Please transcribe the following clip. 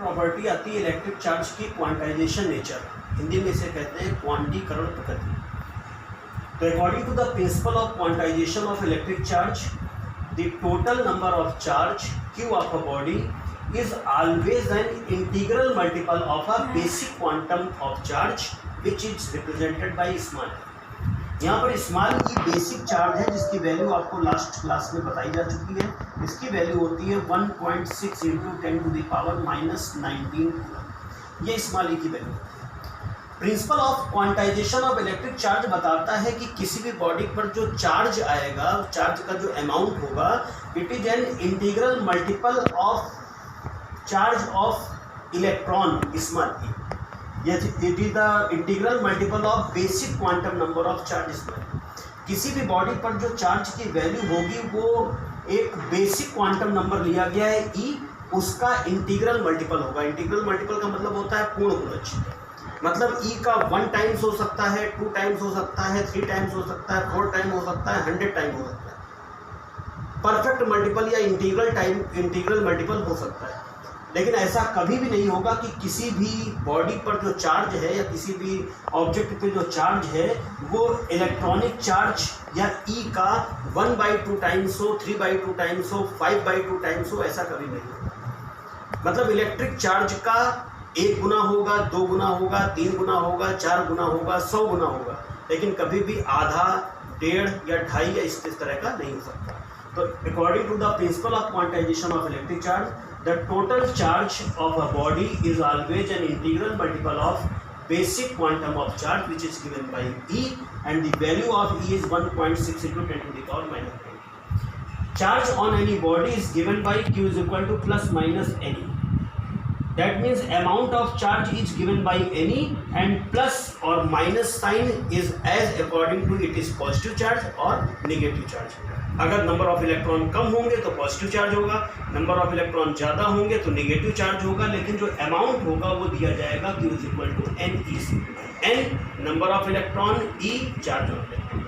Property आती है electric charge की क्वांटाइजेशन नेचर, हिंदी में इसे कहते हैं क्वांटीकरण प्रकृति। तो according to the principle of quantisation of electric charge, the total number of charge Q of a body is always an integral multiple of a basic quantum of charge which is represented by small। यहाँ पर small की basic charge है जिसकी value आपको last class में बताई जा चुकी है। इसकी वैल्यू होती है 1.6 × 10⁻⁻19। ये स्मॉल की value. Principal of quantisation of electric charge बताता है कि किसी भी बॉडी पर जो चार्ज आएगा, चार्ज का जो अमाउंट होगा, it is an integral multiple of charge of electron small E. Yes, it is the integral multiple of basic quantum number of charge small. किसी भी बॉडी पर जो चार्ज की वैल्यू होगी वो एक बेसिक क्वांटम नंबर लिया गया है E, उसका इंटीग्रल मल्टीपल होगा। इंटीग्रल मल्टीपल का मतलब होता है पूर्ण गुणज। मतलब E का 1 टाइम्स हो सकता है, 2 टाइम्स हो सकता है, 3 टाइम्स हो सकता है, 4 टाइम हो सकता है, 100 टाइम हो सकता है। परफेक्ट मल्टीपल या इंटीग्रल मल्टीपल हो सकता है, लेकिन ऐसा कभी भी नहीं होगा कि किसी भी बॉडी पर जो चार्ज है या किसी भी ऑब्जेक्ट पे जो चार्ज है वो इलेक्ट्रॉनिक चार्ज या E का 1/2 टाइम्स हो, 3/2 टाइम्स हो, 5/2 टाइम्स हो, ऐसा कभी नहीं होगा। मतलब इलेक्ट्रिक चार्ज का 1 गुना होगा, 2 गुना होगा, 3 गुना होगा, 4 गुना होगा, 100 गुना होगा, लेकिन कभी भी आधा, 1.5 या 2.5 या इस तरह का नहीं हो सकता। तो according to the principle of quantisation of electric charge, the total charge of a body is always an integral multiple of basic quantum of charge which is given by E, and the value of E is 1.6 × 10⁻⁻20. Charge on any body is given by Q is equal to plus minus any. That means amount of charge is given by any, and plus or minus sign is as according to it is positive charge or negative charge। अगर number of electron कम होंगे तो positive charge होगा, number of electron ज़्यादा होंगे तो negative charge होगा, लेकिन जो अमाउंट होगा वो दिया जाएगा Q is equal to NEC। N number of electron, E charge on electron.